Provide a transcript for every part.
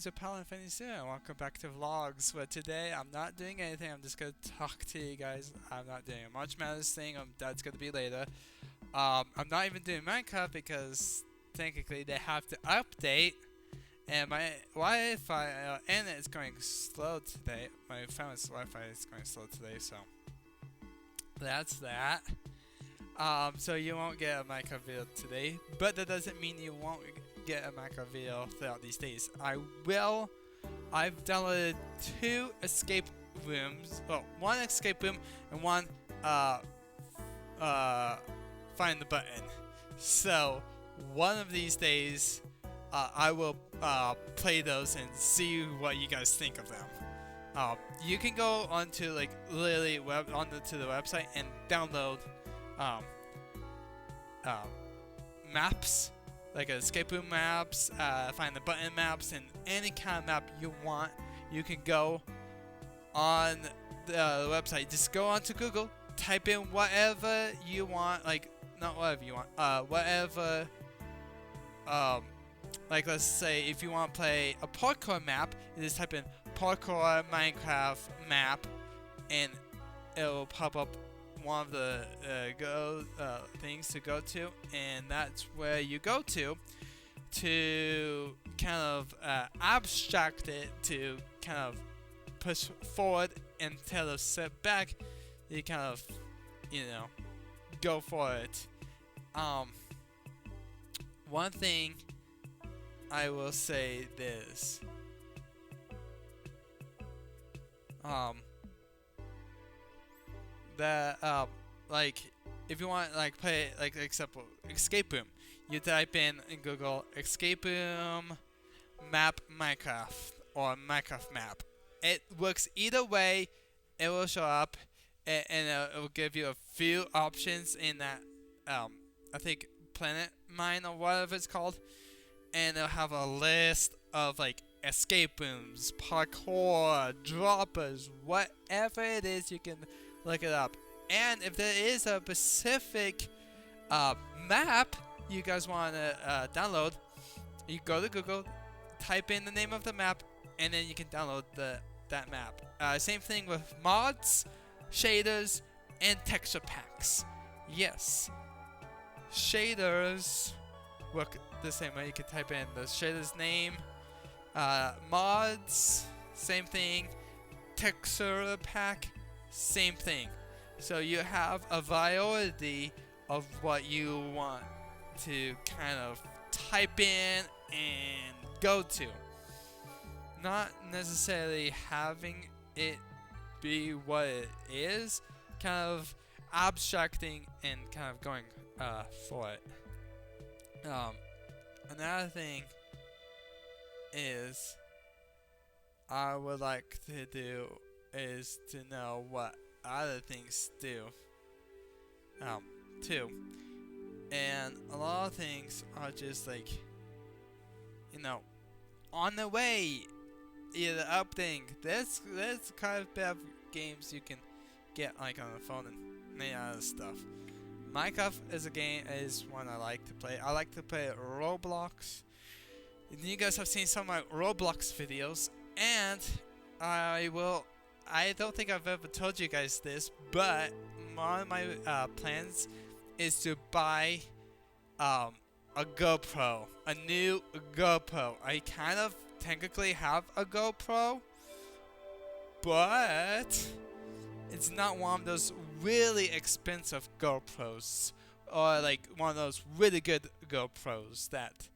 to Paladin and welcome back to Vlogs, where today I'm not doing anything, I'm just gonna talk to you guys. I'm not doing a March Madness thing, that's gonna be later. I'm not even doing Minecraft because technically they have to update, and my Wi-Fi internet is going slow today. My family's Wi-Fi is going slow today, so that's that. So you won't get a Minecraft video today, but that doesn't mean you won't get a Minecraft video throughout these days. I've downloaded 2 escape rooms, well, 1 escape room and 1 find the button. So one of these days, I will play those and see what you guys think of them. You can go onto literally onto the website and download maps, like escape room maps, find the button maps, and any kind of map you want. You can go on the website. Just go onto Google, type in whatever you want, not whatever you want, whatever. Let's say if you want to play a parkour map, you just type in parkour Minecraft map, and it will pop up one of the things to go to, and that's where you go to kind of abstract it, to kind of push forward instead of sit back. You kind of, go for it. One thing I will say this. If you want play example escape room, you type in Google escape room map Minecraft or Minecraft map. It works either way. It will show up, and it will give you a few options in that I think Planet Mine or whatever it's called, and it'll have a list of escape rooms, parkour, droppers, whatever it is. You can look it up. And if there is a specific map you guys want to download, you go to Google, type in the name of the map, and then you can download that map. Same thing with mods, shaders, and texture packs. Yes, shaders work the same way. You can type in the shader's name. Mods, same thing. Texture pack, same thing. So you have a variety of what you want to kind of type in and go to. Not necessarily having it be what it is, kind of abstracting and kind of going for it. Another thing is I would like to do is to know what other things do too, and a lot of things are just on the way, either updating. There's kind of bad games you can get on the phone and many other stuff. Minecraft is one I like to play. I like to play Roblox. You guys have seen some of my Roblox videos, and I don't think I've ever told you guys this, but one of my plans is to buy a GoPro, a new GoPro. I kind of technically have a GoPro, but it's not one of those really expensive GoPros, or one of those really good GoPros that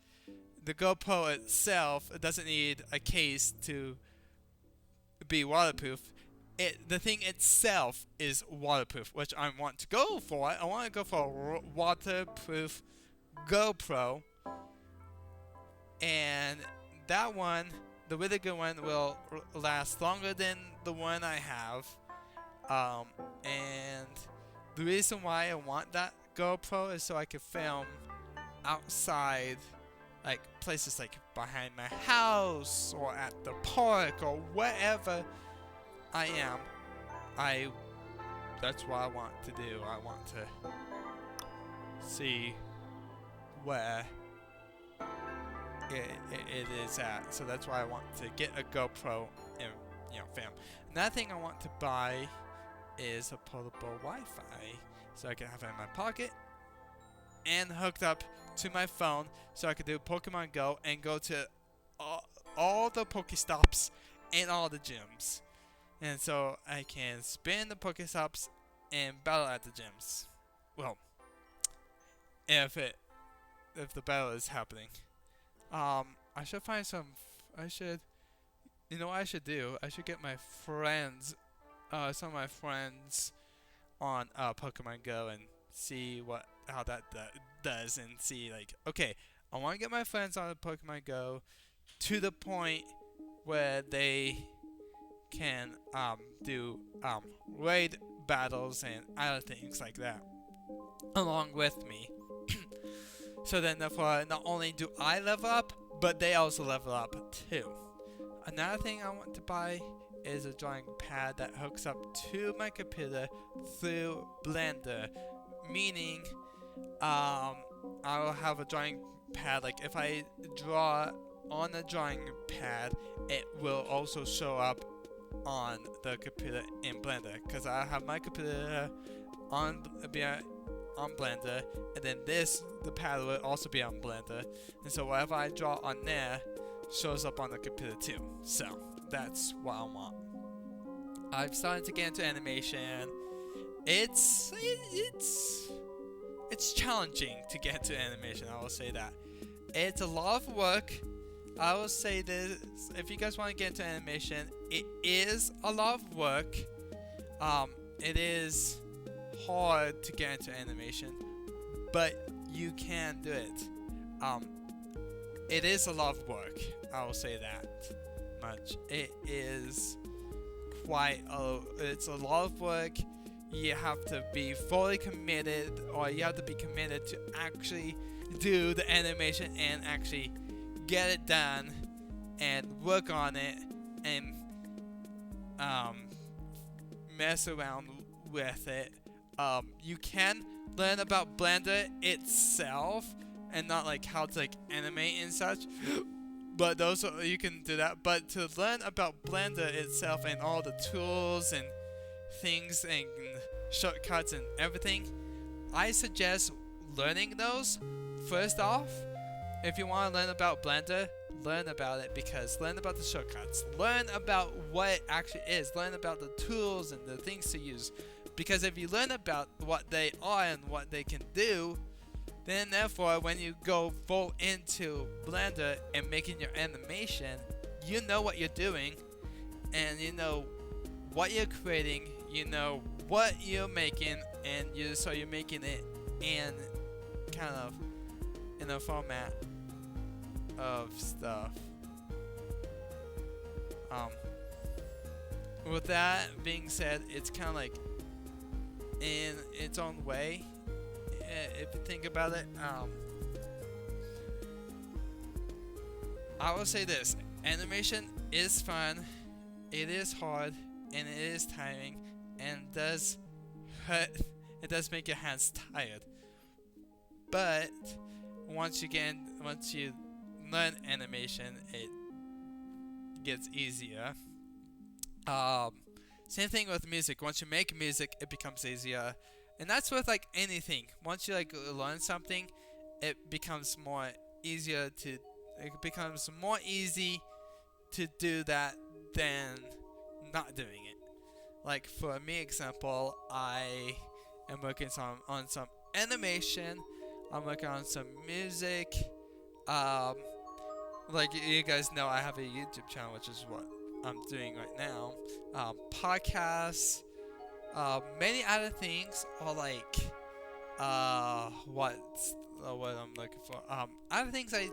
the GoPro itself, it doesn't need a case to be waterproof. The thing itself is waterproof, which I want to go for. I want to go for a waterproof GoPro, and that one, the really good one, will last longer than the one I have. And the reason why I want that GoPro is so I can film outside, places behind my house or at the park or wherever I am. That's what I want to do. I want to see where it is at. So that's why I want to get a GoPro and film. Another thing I want to buy is a portable Wi-Fi, so I can have it in my pocket and hooked up to my phone, so I could do Pokemon Go and go to all the Pokestops and all the gyms, and so I can spin the Pokestops and battle at the gyms. Well, if the battle is happening. I should find some. You know what I should do? I should get my friends, some of my friends, on Pokemon Go and see how that does, and see like, okay, I want to get my friends on Pokemon Go to the point where they can do raid battles and other things like that along with me. So then therefore, not only do I level up, but they also level up too. Another thing I want to buy is a drawing pad that hooks up to my computer through Blender, meaning I'll have a drawing pad. Like if I draw on the drawing pad, it will also show up on the computer in Blender, because I have my computer on Blender, and then the pad will also be on Blender, and so whatever I draw on there shows up on the computer too. So that's what I want. I've started to get into animation. It's challenging to get into animation, I will say that. It's a lot of work. I will say this, if you guys want to get into animation, it is a lot of work. It is hard to get into animation, but you can do it. It is a lot of work, I will say that much. It is it's a lot of work. You have to be fully committed, or you have to be committed to actually do the animation and actually get it done and work on it and mess around with it. You can learn about Blender itself and not like how to like animate and such, but you can do that. But to learn about Blender itself and all the tools and things and shortcuts and everything, I suggest learning those first off. If you want to learn about Blender, learn about it, because learn about the shortcuts, learn about what it actually is, learn about the tools and the things to use. Because if you learn about what they are and what they can do, then therefore when you go full into Blender and making your animation, you know what you're doing, and you know what you're creating, you know what you're making, and you're making it in kind of in a format of stuff. With that being said, it's kind of like in its own way, if you think about it. I will say this: animation is fun, it is hard, and it is tiring, and does hurt. It does make your hands tired. But once you learn animation, it gets easier. Same thing with music. Once you make music, it becomes easier, and that's with like anything. Once you like learn something, it becomes more easy to do that than not doing it. Like for me, example, I am working on some animation. I'm working on some music. Like you guys know, I have a YouTube channel, which is what I'm doing right now. Podcasts, many other things, or like what I'm looking for. Other things I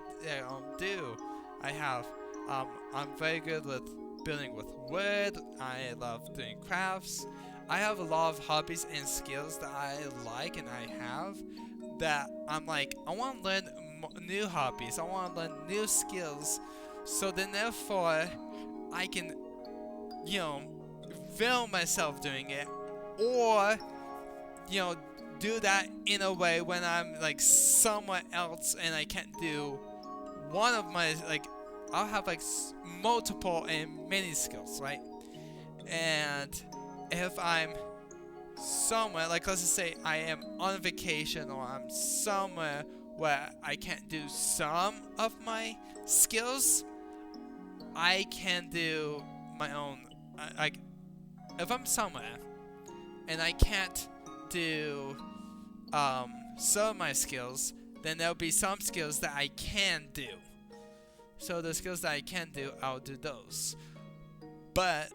do. I have. I'm very good with building with wood. I love doing crafts. I have a lot of hobbies and skills that I like and I have, that I'm like, I want to learn new hobbies. I want to learn new skills. So then therefore, I can, film myself doing it, or, do that in a way when I'm like somewhere else and I can't do one of my, like, I'll have like multiple and many skills, right? And if I'm somewhere, like let's just say I am on vacation or I'm somewhere where I can't do some of my skills, I can do my own. Like, if I'm somewhere and I can't do some of my skills, then there'll be some skills that I can do. So the skills that I can do, I'll do those. But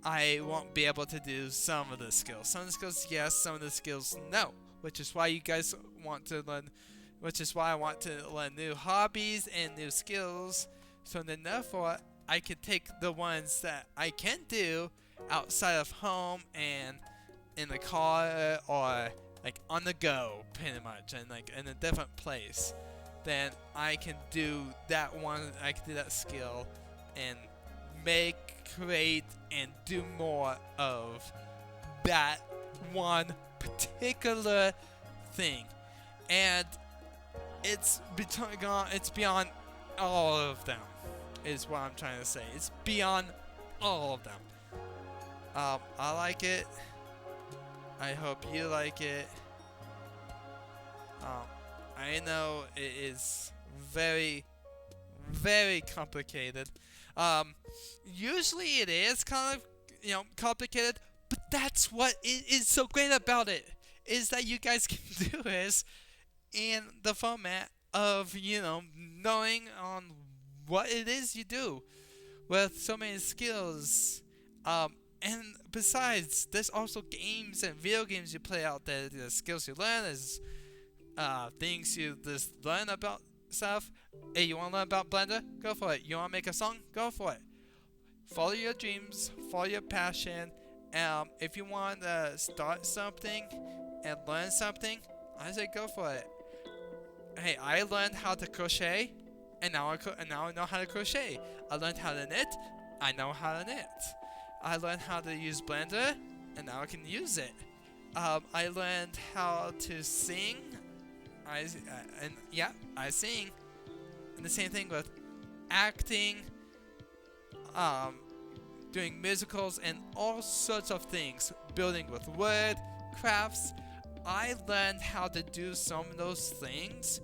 I won't be able to do some of the skills. Some of the skills, yes. Some of the skills, no. Which is why you guys want to learn. Which is why I want to learn new hobbies and new skills. So then, therefore, I can take the ones that I can do outside of home and in the car or like on the go, pretty much, and like in a different place. Then I can do that one. I can do that skill and make, create, and do more of that one particular thing. And it's beyond all of them, is what I'm trying to say. It's beyond all of them. I like it. I hope you like it. I know it is very, very complicated. Usually it is kind of, complicated, but that's what is so great about it, is that you guys can do this in the format of, knowing on what it is you do with so many skills. And besides, there's also games and video games you play out there. The skills you learn is things you just learn about stuff. Hey, you want to learn about Blender? Go for it. You want to make a song? Go for it. Follow your dreams. Follow your passion. If you want to start something and learn something, I say go for it. Hey, I learned how to crochet, and now I know how to crochet. I learned how to knit. I know how to knit. I learned how to use Blender, and now I can use it. I learned how to sing. I sing. And the same thing with acting, doing musicals, and all sorts of things. Building with wood, crafts. I learned how to do some of those things,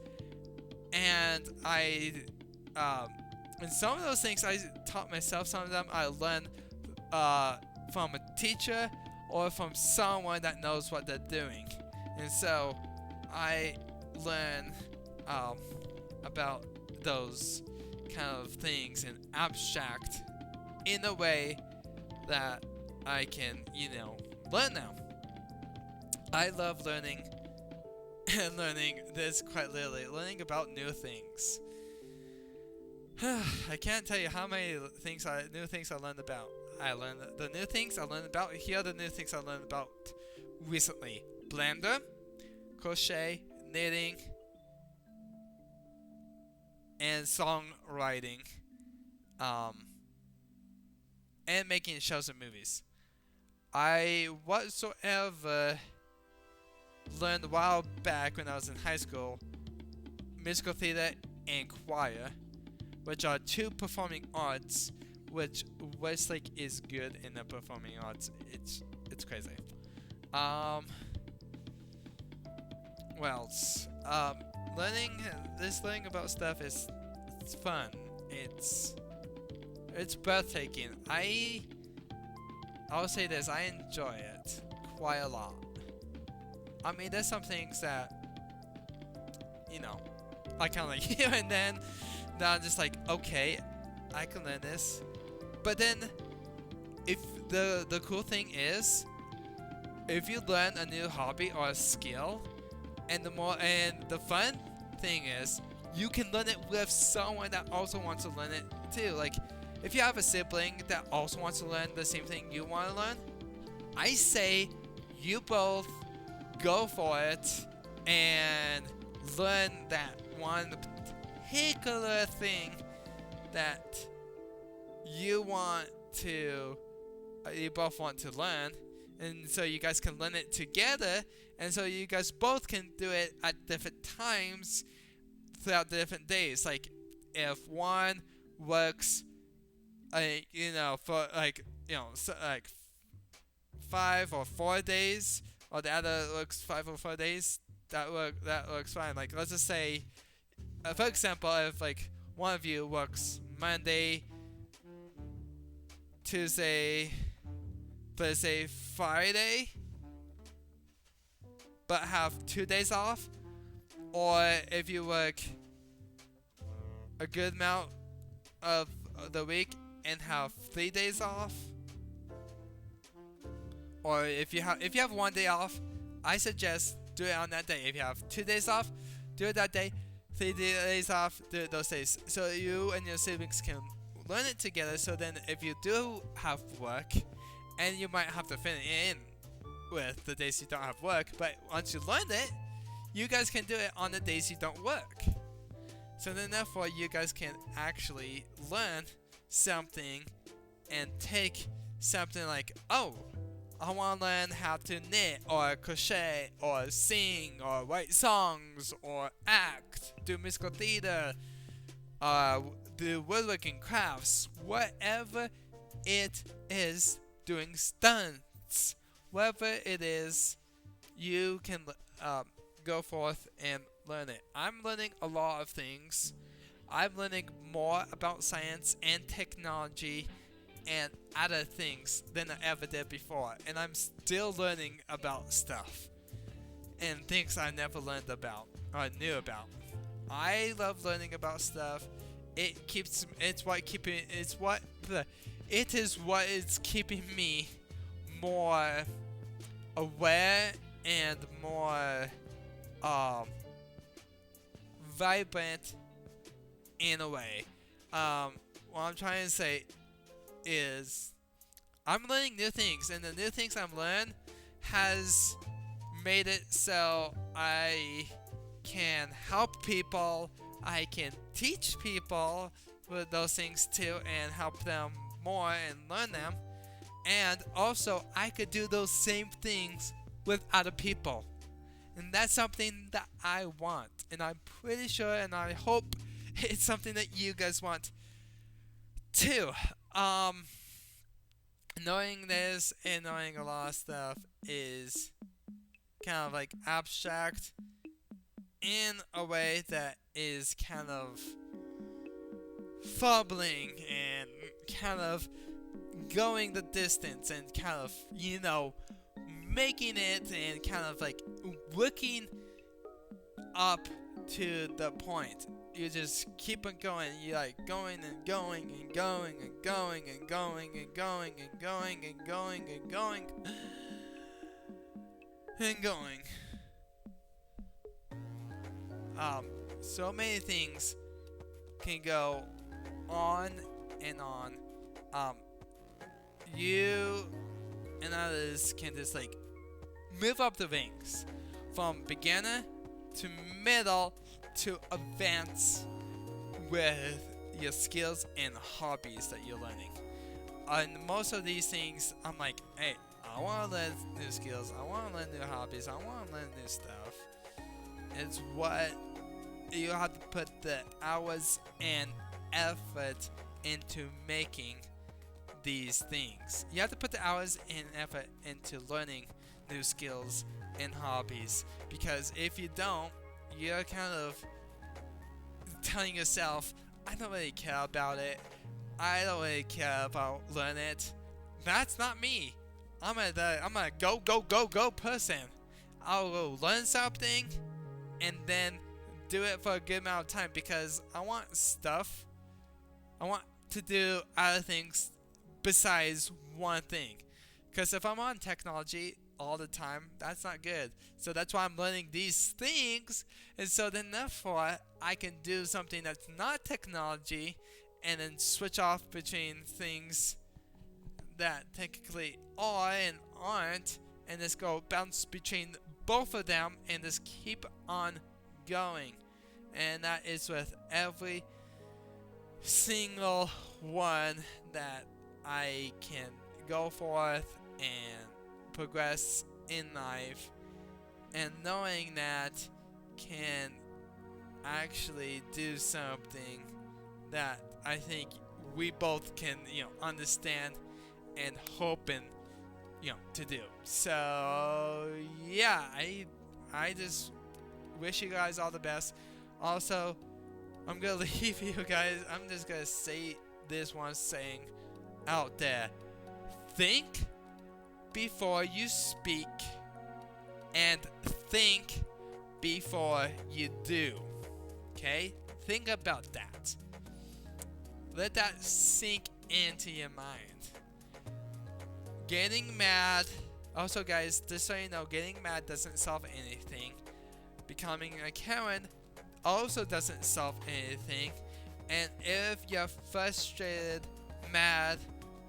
and and some of those things I taught myself. Some of them I learned from a teacher or from someone that knows what they're doing. And so I learn about those kind of things in abstract in a way that I can, learn them. I love learning and learning this quite literally, learning about new things. I can't tell you how many new things I learned about. I learned the new things I learned about. Here are the new things I learned about recently: Blender, crochet, knitting, and songwriting, and making shows and movies. I whatsoever learned a while back when I was in high school, musical theater and choir, which are two performing arts, which Westlake is good in the performing arts. It's crazy. Learning about stuff it's fun. It's breathtaking. I'll say this, I enjoy it quite a lot. I mean, there's some things that, I kind of like here and then, that I'm just like, okay, I can learn this. But then, if the cool thing is, if you learn a new hobby or a skill, and the fun thing is, you can learn it with someone that also wants to learn it too. Like, if you have a sibling that also wants to learn the same thing you want to learn, I say you both go for it and learn that one particular thing that you both want to learn, and so you guys can learn it together, and so you guys both can do it at different times throughout the different days. Like, if one works for so, like 5 or 4 days, or the other works 5 or 4 days, that works fine. Like, let's just say, for example, if like one of you works Monday, Tuesday, Thursday, Friday, but have 2 days off, or if you work a good amount of the week and have 3 days off, or if you have 1 day off, I suggest do it on that day. If you have 2 days off, do it that day. 3 days off, do it those days. So you and your siblings can learn it together. So then, if you do have work, and you might have to fit it in with the days you don't have work, but once you learn it, you guys can do it on the days you don't work. So then, therefore, you guys can actually learn something and take something like, oh, I want to learn how to knit or crochet or sing or write songs or act, do musical theater, do woodworking crafts, whatever it is, doing stunts, whatever it is, you can go forth and learn it. I'm learning a lot of things. I'm learning more about science and technology and other things than I ever did before, and I'm still learning about stuff and things I never learned about or knew about. I love learning about stuff. It is what is keeping me more aware and more vibrant in a way. What I'm trying to say is, I'm learning new things, and the new things I'm learning has made it so I can help people, I can teach people with those things too, and help them more and learn them, and also I could do those same things with other people, and that's something that I want, and I'm pretty sure, and I hope it's something that you guys want too. Knowing this and knowing a lot of stuff is kind of like abstract in a way that is kind of fumbling and kind of going the distance and kind of, making it and kind of like looking up to the point. You just keep on going. You're like going and going and going and going and going and going and going and going and going and going. So many things can go on and on. You and others can just like move up the ranks from beginner to middle to advance with your skills and hobbies that you're learning. And most of these things, I'm like, hey, I want to learn new skills, I want to learn new hobbies, I want to learn new stuff. It's what you have to put the hours and effort into making these things. You have to put the hours and effort into learning new skills and hobbies, because if you don't, you're kind of telling yourself, I don't really care about it, I don't really care about learning it. That's not me. I'm a go person. I'll go learn something and then do it for a good amount of time, because I want to do other things besides one thing. Because if I'm on technology all the time, that's not good. So that's why I'm learning these things, and so then therefore I can do something that's not technology and then switch off between things that technically are and aren't, and just go bounce between both of them and just keep on going. And that is with every single one that I can go forth and progress in life, and knowing that can actually do something that I think we both can, understand and hope and, to do. So yeah, I just wish you guys all the best. Also, I'm gonna leave you guys. I'm just gonna say this one saying out there: think before you speak, and think before you do. Okay? Think about that. Let that sink into your mind. Getting mad. Also, guys, just so you know, getting mad doesn't solve anything. Becoming a Karen also doesn't solve anything. And if you're frustrated, mad,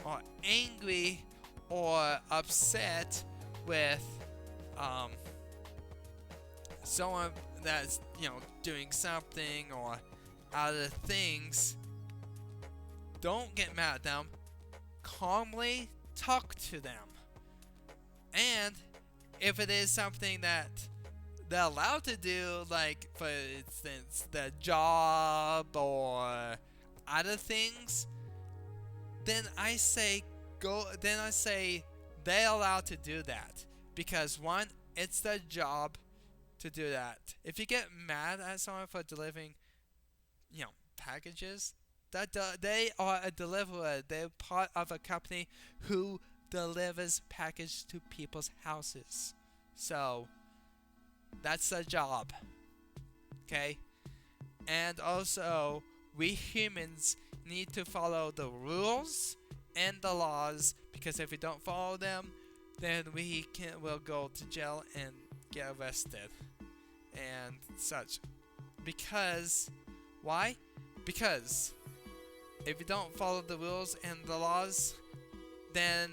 or angry, or upset with someone that's doing something or other things, don't get mad at them. Calmly talk to them. And if it is something that they're allowed to do, like for instance the job or other things, then I say they're allowed to do that, because one, it's their job to do that. If you get mad at someone for delivering packages, they are a deliverer. They're part of a company who delivers package to people's houses. So that's their job. Okay? And also, we humans need to follow the rules and the laws, because if we don't follow them, then we'll go to jail and get arrested and such. Because why? Because if you don't follow the rules and the laws, then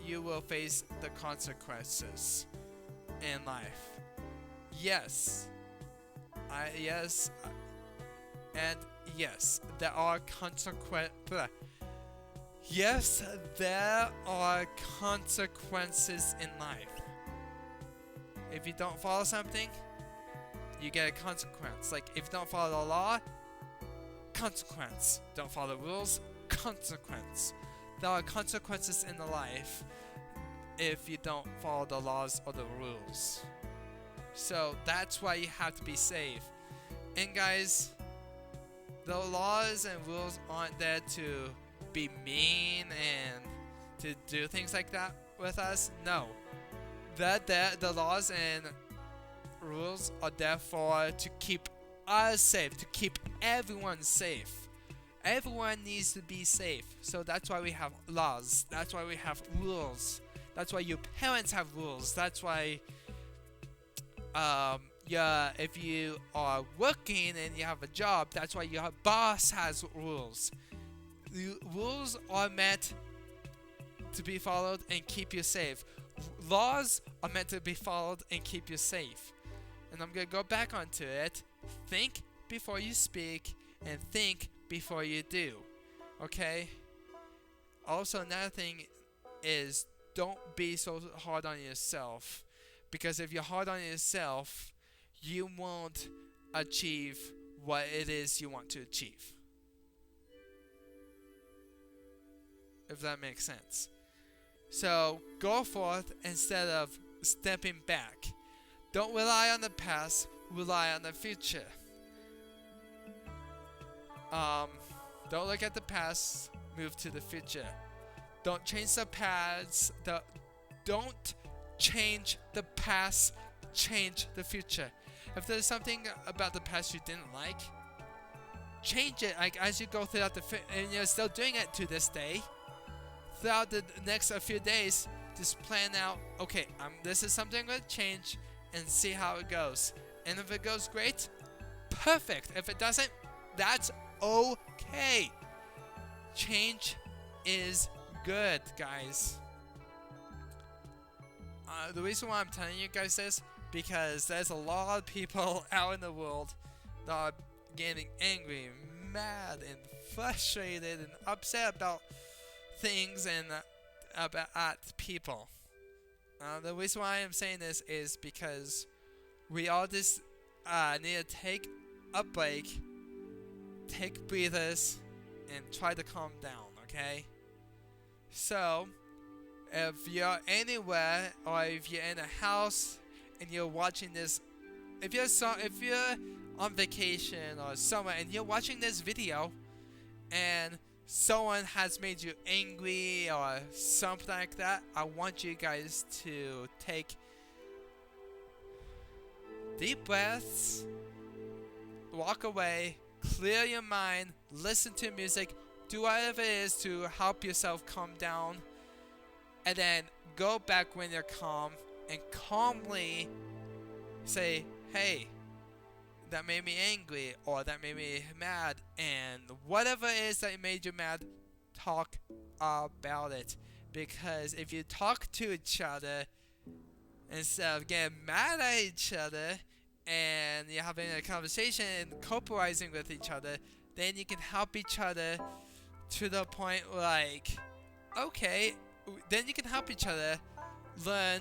you will face the consequences in life. Yes, there are Yes, there are consequences in life. If you don't follow something, you get a consequence. Like if you don't follow the law, consequence. Don't follow the rules, consequence. There are consequences in the life if you don't follow the laws or the rules. So that's why you have to be safe. And guys, the laws and rules aren't there to be mean and to do things like that with us. No. The laws and rules are therefore to keep us safe, to keep everyone safe. Everyone needs to be safe. So that's why we have laws. That's why we have rules. That's why your parents have rules. That's why if you are working and you have a job, that's why your boss has rules. The rules are meant to be followed and keep you safe. Laws are meant to be followed and keep you safe. And I'm going to go back onto it. Think before you speak and think before you do. Okay? Also, another thing is, don't be so hard on yourself. Because if you're hard on yourself, you won't achieve what it is you want to achieve. If that makes sense. So go forth instead of stepping back. Don't rely on the past, rely on the future. Don't look at the past, move to the future. Don't change the past. Don't change the past, change the future. If there's something about the past you didn't like, change it. Like as you go throughout and you're still doing it to this day. Throughout the next few days, just plan out, okay, this is something I'm going to change and see how it goes. And if it goes great, perfect. If it doesn't, that's okay. Change is good, guys. The reason why I'm telling you guys this, because there's a lot of people out in the world that are getting angry, mad, and frustrated and upset about things and about people. The reason why I'm saying this is because we all just need to take a break, take breathers and try to calm down, okay? So, if you're anywhere or if you're in a house and you're watching this, if you're on vacation or somewhere and you're watching this video and someone has made you angry or something like that, I want you guys to take deep breaths, walk away, clear your mind, listen to music, do whatever it is to help yourself calm down, and then go back when you're calm and calmly say, hey, that made me angry or that made me mad, and whatever it is that made you mad, talk about it. Because if you talk to each other instead of getting mad at each other and you're having a conversation and cooperizing with each other, then you can help each other to the point like, okay, then you can help each other learn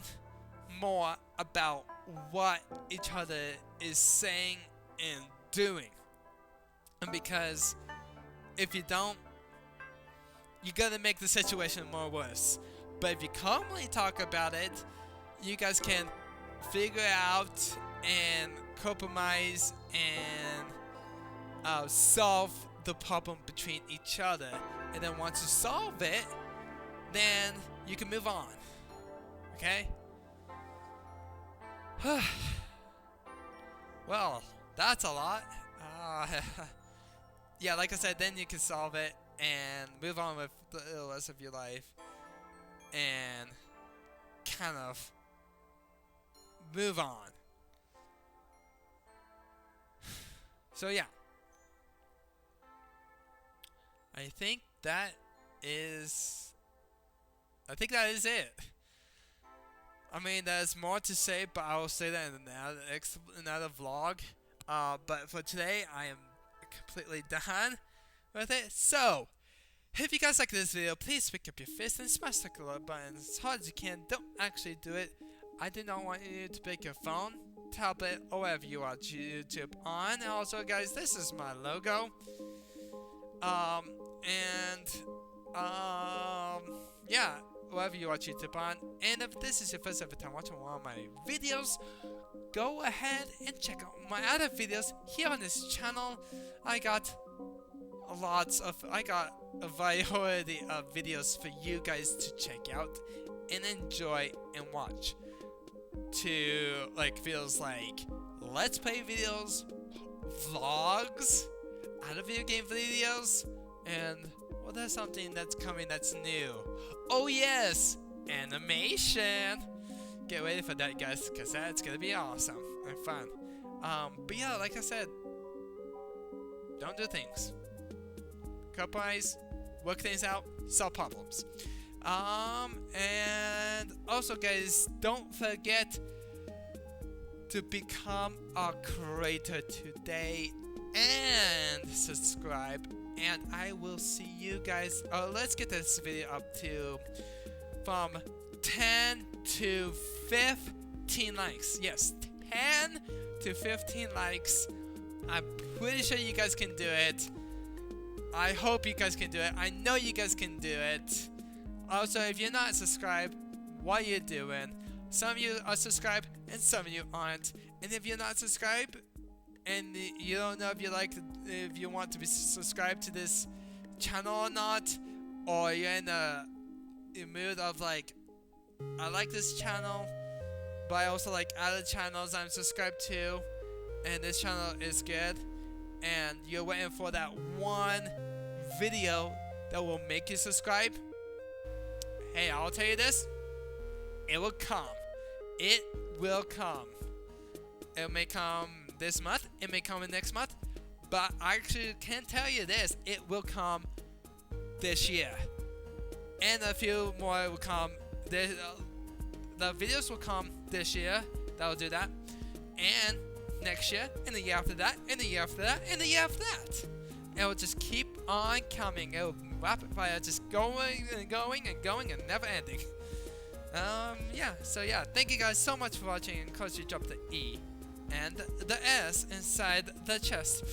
more about what each other is saying and doing. And because if you don't, you're gonna make the situation more worse. But if you calmly talk about it, you guys can figure out and compromise and solve the problem between each other. And then once you solve it, then you can move on. Okay? Well, that's a lot. Yeah, like I said, then you can solve it and move on with the rest of your life and kind of move on. So yeah, I think that is it. I mean, there's more to say, but I will say that in another vlog. But for today, I am completely done with it. So, if you guys like this video, please pick up your fist and smash the like button as hard as you can. Don't actually do it. I do not want you to pick your phone, tablet, or whatever you watch YouTube on. And also, guys, this is my logo. Yeah, whatever you watch YouTube on. And if this is your first ever time watching one of my videos, go ahead and check out my other videos here on this channel. I got a variety of videos for you guys to check out and enjoy and watch. To like videos like let's play videos, vlogs, other video game videos, and well, there's something that's coming that's new. Oh yes, animation. Get ready for that, guys, because that's gonna be awesome and fun. But yeah, like I said, don't do things. Compromise, work things out, solve problems. And also, guys, don't forget to become a creator today and subscribe. And I will see you guys. Let's get this video up to from 10 to 15 likes. Yes, 10 to 15 likes. I'm pretty sure you guys can do it. I hope you guys can do it. I know you guys can do it. Also, if you're not subscribed, what are you doing? Some of you are subscribed and some of you aren't. And if you're not subscribed and you don't know if you want to be subscribed to this channel or not, or you're in a mood of like, I like this channel, but I also like other channels I'm subscribed to, and this channel is good, and you're waiting for that one video that will make you subscribe, hey, I'll tell you this, it will come. It will come. It may come this month, it may come in next month, but I actually can tell you this, it will come this year. And a few more will come. The videos will come this year, that will do that. And next year, and the year after that, and the year after that, and the year after that. It will just keep on coming. It will rapid fire, just going and going and going and never ending. Yeah, so yeah, thank you guys so much for watching, and of course you drop the E and the S inside the chest.